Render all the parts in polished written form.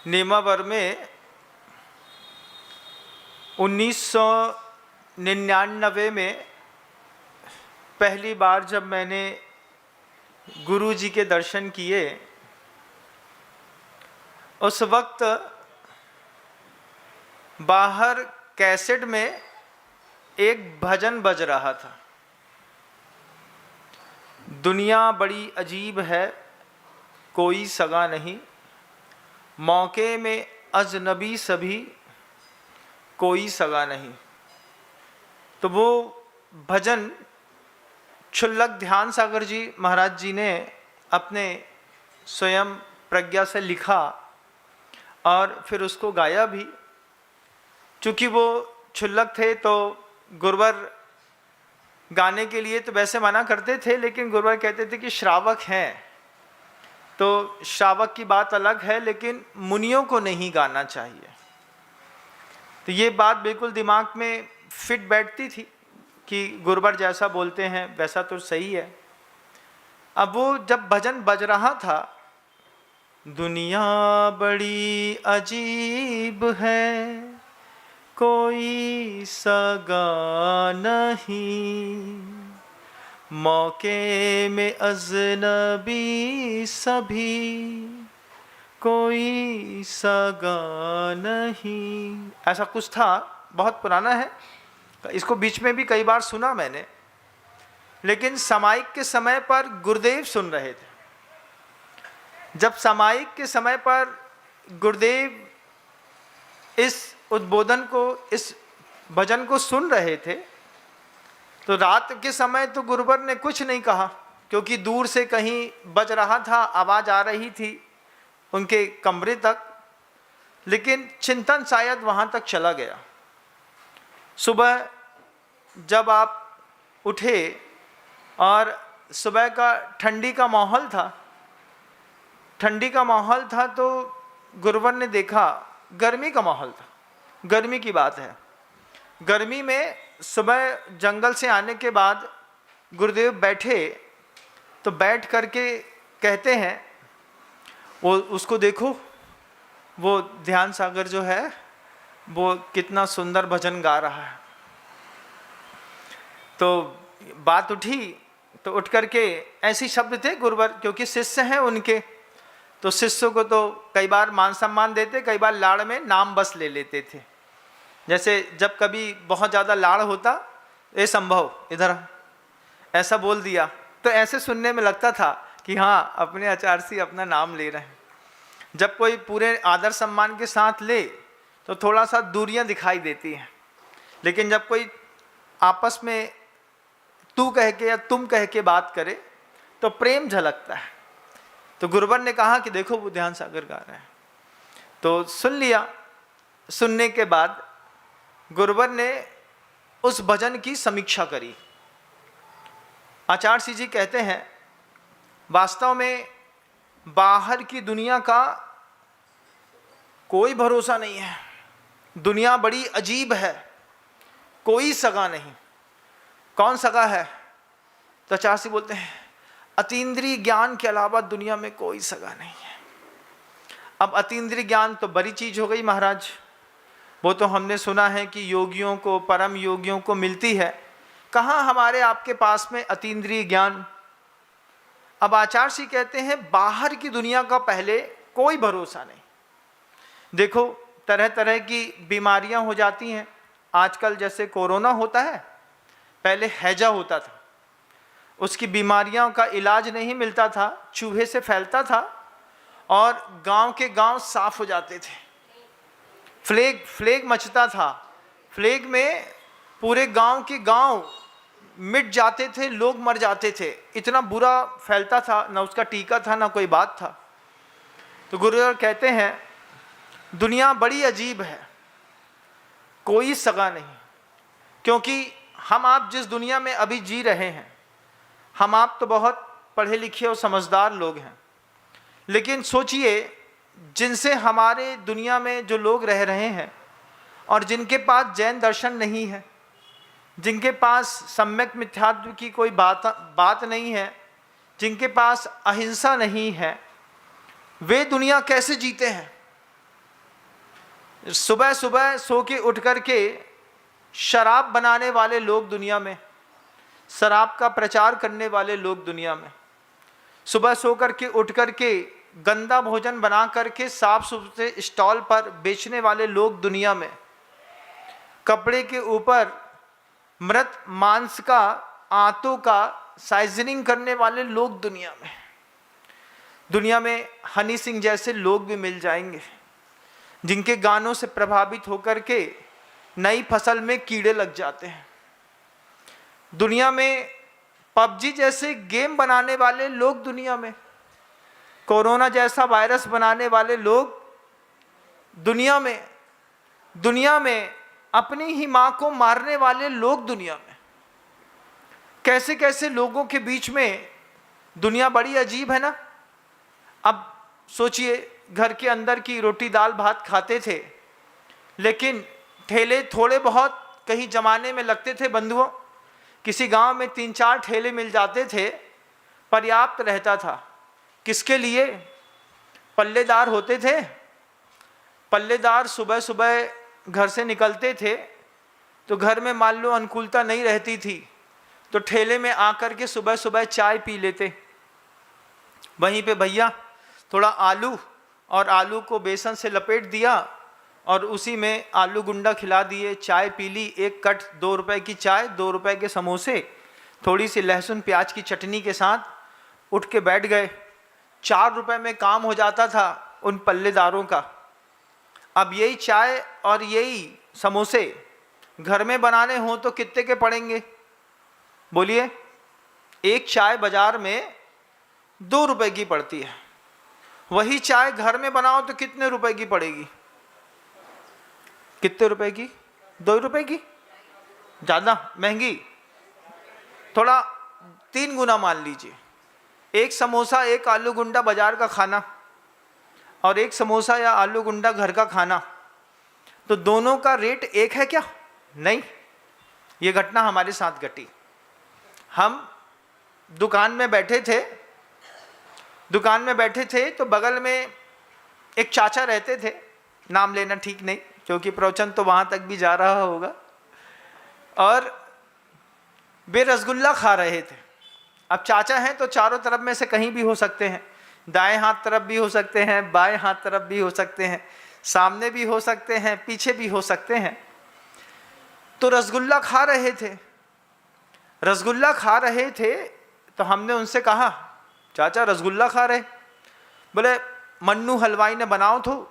नेमावर में 1999 में पहली बार जब मैंने गुरु जी के दर्शन किए, उस वक्त बाहर कैसेट में एक भजन बज रहा था, दुनिया बड़ी अजीब है, कोई सगा नहीं, मौके में अजनबी सभी, कोई सगा नहीं। तो वो भजन क्षुल्लक ध्यान सागर जी महाराज जी ने अपने स्वयं प्रज्ञा से लिखा और फिर उसको गाया भी। चूँकि वो क्षुल्लक थे तो गुरुवर गाने के लिए तो वैसे मना करते थे, लेकिन गुरुवर कहते थे कि श्रावक हैं तो श्रावक की बात अलग है, लेकिन मुनियों को नहीं गाना चाहिए। तो ये बात बिल्कुल दिमाग में फिट बैठती थी कि गुरुवर जैसा बोलते हैं वैसा तो सही है। अब वो जब भजन बज रहा था, दुनिया बड़ी अजीब है, कोई सगा नहीं, मौके में अजनबी सभी, कोई सगा नहीं, ऐसा कुछ था। बहुत पुराना है, इसको बीच में भी कई बार सुना मैंने, लेकिन सामायिक के समय पर गुरुदेव सुन रहे थे। जब सामायिक के समय पर गुरुदेव इस उद्बोधन को, इस भजन को सुन रहे थे, तो रात के समय तो गुरुवर ने कुछ नहीं कहा, क्योंकि दूर से कहीं बज रहा था, आवाज़ आ रही थी उनके कमरे तक, लेकिन चिंतन शायद वहाँ तक चला गया। सुबह जब आप उठे और सुबह का ठंडी का माहौल था, तो गुरुवर ने देखा गर्मी का माहौल था, गर्मी की बात है। गर्मी में सुबह जंगल से आने के बाद गुरुदेव बैठे, तो बैठ करके कहते हैं, वो उसको देखो, वो ध्यान सागर जो है वो कितना सुंदर भजन गा रहा है। तो बात उठी, तो उठ करके ऐसे शब्द थे गुरुवर, क्योंकि शिष्य हैं उनके, तो शिष्यों को तो कई बार मान सम्मान देते, कई बार लाड़ में नाम बस ले लेते थे। जैसे जब कभी बहुत ज़्यादा लाड़ होता, ए संभव इधर, ऐसा बोल दिया, तो ऐसे सुनने में लगता था कि हाँ अपने आचार्य से अपना नाम ले रहे हैं। जब कोई पूरे आदर सम्मान के साथ ले तो थोड़ा सा दूरियां दिखाई देती हैं, लेकिन जब कोई आपस में तू कह के या तुम कह के बात करे तो प्रेम झलकता है। तो गुरुवर ने कहा कि देखो वो ध्यान सागर गा रहे हैं, तो सुन लिया। सुनने के बाद गुरुवर ने उस भजन की समीक्षा करी। आचार्य जी कहते हैं, वास्तव में बाहर की दुनिया का कोई भरोसा नहीं है, दुनिया बड़ी अजीब है, कोई सगा नहीं। कौन सगा है? तो आचार्य बोलते हैं, अतीन्द्रिय ज्ञान के अलावा दुनिया में कोई सगा नहीं है। अब अतीन्द्रिय ज्ञान तो बड़ी चीज हो गई महाराज, वो तो हमने सुना है कि योगियों को, परम योगियों को मिलती है। कहाँ हमारे आपके पास में अतीन्द्रिय ज्ञान? अब आचार्य जी कहते हैं, बाहर की दुनिया का पहले कोई भरोसा नहीं। देखो तरह तरह की बीमारियां हो जाती हैं आजकल, जैसे कोरोना होता है, पहले हैजा होता था, उसकी बीमारियों का इलाज नहीं मिलता था, चूहे से फैलता था और गांव के गांव साफ हो जाते थे। फ्लेग मचता था, फ्लेग में पूरे गांव के गांव मिट जाते थे, लोग मर जाते थे, इतना बुरा फैलता था, ना उसका टीका था ना कोई बात था। तो गुरुदेव कहते हैं, दुनिया बड़ी अजीब है, कोई सगा नहीं। क्योंकि हम आप जिस दुनिया में अभी जी रहे हैं, हम आप तो बहुत पढ़े लिखे और समझदार लोग हैं, लेकिन सोचिए जिनसे हमारे दुनिया में जो लोग रह रहे हैं और जिनके पास जैन दर्शन नहीं है, जिनके पास सम्यक मिथ्यात्व की कोई बात नहीं है, जिनके पास अहिंसा नहीं है, वे दुनिया कैसे जीते हैं? सुबह सुबह सो के उठ कर के शराब बनाने वाले लोग दुनिया में, शराब का प्रचार करने वाले लोग दुनिया में, सुबह सो कर के उठ कर के गंदा भोजन बना करके साफ सुथरे स्टॉल पर बेचने वाले लोग दुनिया में, कपड़े के ऊपर मृत मांस का, आंतों का साइजनिंग करने वाले लोग दुनिया में हनी सिंह जैसे लोग भी मिल जाएंगे, जिनके गानों से प्रभावित होकर के नई फसल में कीड़े लग जाते हैं। दुनिया में पबजी जैसे गेम बनाने वाले लोग दुनिया में, कोरोना जैसा वायरस बनाने वाले लोग दुनिया में अपनी ही माँ को मारने वाले लोग दुनिया में। कैसे कैसे लोगों के बीच में दुनिया बड़ी अजीब है ना। अब सोचिए, घर के अंदर की रोटी दाल भात खाते थे, लेकिन ठेले थोड़े बहुत कहीं जमाने में लगते थे बंधुओं, किसी गांव में 3-4 ठेले मिल जाते थे, पर्याप्त रहता था। किसके लिए? पल्लेदार होते थे। पल्लेदार सुबह सुबह घर से निकलते थे तो घर में मान लो अनुकूलता नहीं रहती थी तो ठेले में आकर के सुबह सुबह चाय पी लेते। वहीं पे भैया थोड़ा आलू और आलू को बेसन से लपेट दिया और उसी में आलू गुंडा खिला दिए, चाय पी ली, एक कट 2 रुपए की चाय, 2 रुपए के समोसे, थोड़ी सी लहसुन प्याज की चटनी के साथ उठ के बैठ गए। 4 रुपए में काम हो जाता था उन पल्लेदारों का। अब यही चाय और यही समोसे घर में बनाने हों तो कितने के पड़ेंगे बोलिए? एक चाय बाजार में 2 रुपए की पड़ती है, वही चाय घर में बनाओ तो कितने रुपए की पड़ेगी? कितने रुपए की? 2 रुपए की? ज़्यादा महंगी? थोड़ा 3 गुना मान लीजिए। एक समोसा, एक आलू गुंडा बाजार का खाना और एक समोसा या आलू गुंडा घर का खाना, तो दोनों का रेट एक है क्या? नहीं। ये घटना हमारे साथ घटी। हम दुकान में बैठे थे तो बगल में एक चाचा रहते थे, नाम लेना ठीक नहीं क्योंकि प्रवचन तो वहाँ तक भी जा रहा होगा, और वे रसगुल्ला खा रहे थे। अब चाचा हैं तो चारों तरफ में से कहीं भी हो सकते हैं, दाएं हाथ तरफ भी हो सकते हैं, बाएं हाथ तरफ भी हो सकते हैं, सामने भी हो सकते हैं, पीछे भी हो सकते हैं। तो रसगुल्ला खा रहे थे तो हमने उनसे कहा, चाचा रसगुल्ला खा रहे? बोले मन्नू हलवाई ने बनाओ तो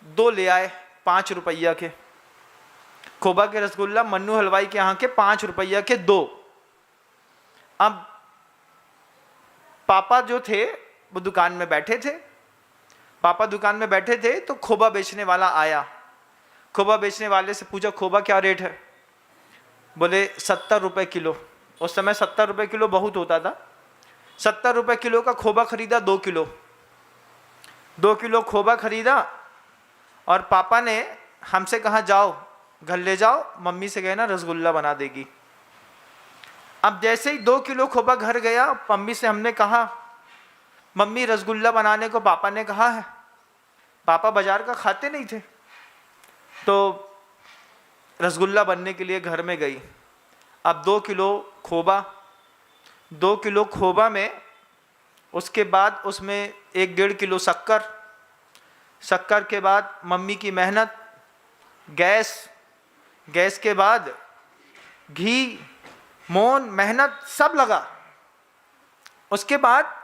2 ले आए 5 रुपया के। खोबा के रसगुल्ला मन्नू हलवाई के यहाँ के 5 रुपया के 2। अब पापा जो थे वो दुकान में बैठे थे तो खोबा बेचने वाला आया। खोबा बेचने वाले से पूछा, खोबा क्या रेट है? बोले 70 रुपये किलो। उस समय 70 रुपये किलो बहुत होता था। 70 रुपये किलो का खोबा खरीदा, 2 किलो खोबा खरीदा और पापा ने हमसे कहा, जाओ घर ले जाओ, मम्मी से कहना रसगुल्ला बना देगी। अब जैसे ही 2 किलो खोबा घर गया, मम्मी से हमने कहा, मम्मी रसगुल्ला बनाने को पापा ने कहा है। पापा बाजार का खाते नहीं थे तो रसगुल्ला बनने के लिए घर में गई। अब 2 किलो खोबा में उसके बाद उसमें 1-1.5 किलो शक्कर के बाद मम्मी की मेहनत, गैस के बाद घी, मोन, मेहनत सब लगा। उसके बाद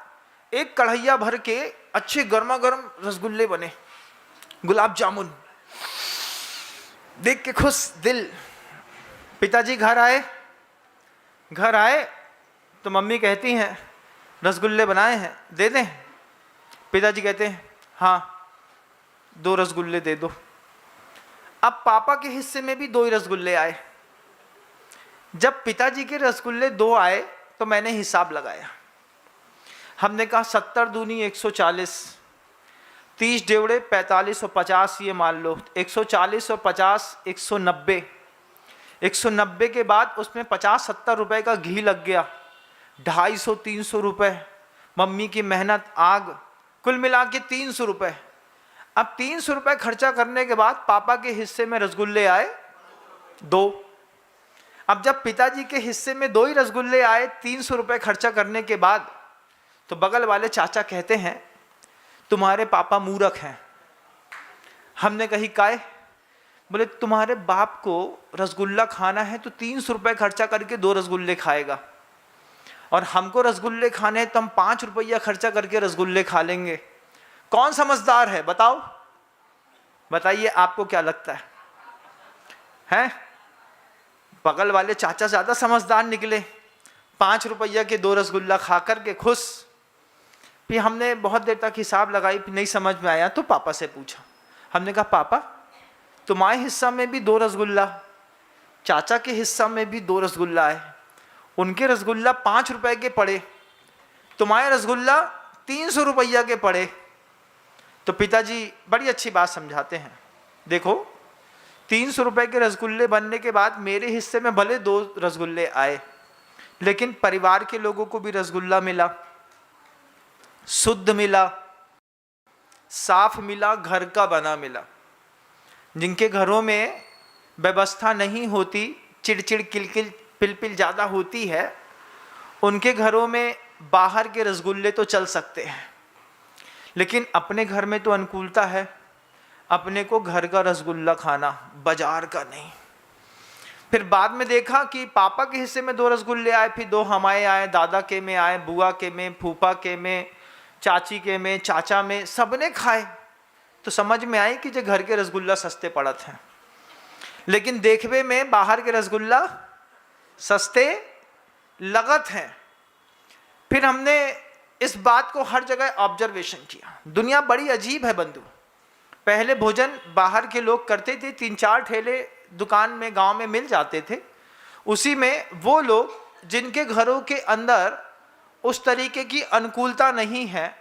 एक कढ़ैया भर के अच्छे गर्मा गर्म रसगुल्ले बने, गुलाब जामुन, देख के खुश दिल। पिताजी घर आए तो मम्मी कहती हैं, रसगुल्ले बनाए हैं, दे दें? पिताजी कहते हैं, हाँ 2 रसगुल्ले दे दो। अब पापा के हिस्से में भी 2 ही रसगुल्ले आए। जब पिताजी के रसगुल्ले 2 आए तो मैंने हिसाब लगाया। हमने कहा 70 दूनी 140, 30 डेवड़े 45 और 50, ये मान लो 140 और 50 190। 190 के बाद उसमें 50-70 रुपए का घी लग गया, 250-300 रुपए, मम्मी की मेहनत, आग, कुल मिला के 300 रुपए। अब 300 रुपए खर्चा करने के बाद पापा के हिस्से में रसगुल्ले आए 2। अब जब पिताजी के हिस्से में 2 ही रसगुल्ले आए 300 रुपए खर्चा करने के बाद, तो बगल वाले चाचा कहते हैं तुम्हारे पापा मूर्ख हैं। हमने कही काहे? बोले तुम्हारे बाप को रसगुल्ला खाना है तो 300 रुपए खर्चा करके 2 रसगुल्ले खाएगा, और हमको रसगुल्ले खाने हैं तो हम 5 रुपया खर्चा करके रसगुल्ले खा लेंगे। कौन समझदार है बताओ? बताइए आपको क्या लगता है? हैं? बगल वाले चाचा ज्यादा समझदार निकले, 5 रुपया के 2 रसगुल्ला खा करके खुश। फिर हमने बहुत देर तक हिसाब लगाई, फिर नहीं समझ में आया तो पापा से पूछा। हमने कहा पापा तुम्हारे हिस्सा में भी 2 रसगुल्ला, चाचा के हिस्सा में भी 2 रसगुल्ला है, उनके रसगुल्ला 5 रुपए के पड़े, तुम्हारे रसगुल्ला 300 रुपया के पड़े। तो पिताजी बड़ी अच्छी बात समझाते हैं, देखो 300 रुपए के रसगुल्ले बनने के बाद मेरे हिस्से में भले 2 रसगुल्ले आए, लेकिन परिवार के लोगों को भी रसगुल्ला मिला, शुद्ध मिला, साफ मिला, घर का बना मिला। जिनके घरों में व्यवस्था नहीं होती, चिड़चिड़ किलकिल पिलपिल ज़्यादा होती है, उनके घरों में बाहर के रसगुल्ले तो चल सकते हैं, लेकिन अपने घर में तो अनुकूलता है, अपने को घर का रसगुल्ला खाना, बाजार का नहीं। फिर बाद में देखा कि पापा के हिस्से में 2 रसगुल्ले आए, फिर 2 हमारे आए, दादा के में आए, बुआ के में, फूफा के में, चाची के में, चाचा में, सबने खाए। तो समझ में आई कि जो घर के रसगुल्ला सस्ते पड़त हैं, लेकिन देखवे में बाहर के रसगुल्ला सस्ते लगत हैं। फिर हमने इस बात को हर जगह ऑब्जर्वेशन किया। दुनिया बड़ी अजीब है बंधु। पहले भोजन बाहर के लोग करते थे, 3-4 ठेले दुकान में गांव में मिल जाते थे, उसी में वो लोग जिनके घरों के अंदर उस तरीके की अनुकूलता नहीं है,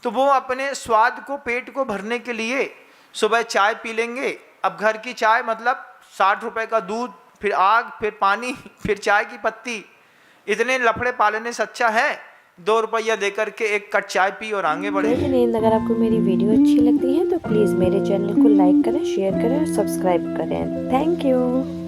तो वो अपने स्वाद को, पेट को भरने के लिए सुबह चाय पी लेंगे। अब घर की चाय मतलब 60 रुपए का दूध, फिर आग, फिर पानी, फिर चाय की पत्ती, इतने लफड़े पालने से अच्छा है 2 रुपया देकर के 1 कट चाय पी और आगे बढ़े। लेकिन अगर आपको मेरी वीडियो अच्छी लगती है तो प्लीज़ मेरे चैनल को लाइक करें, शेयर करें और सब्सक्राइब करें। Thank you.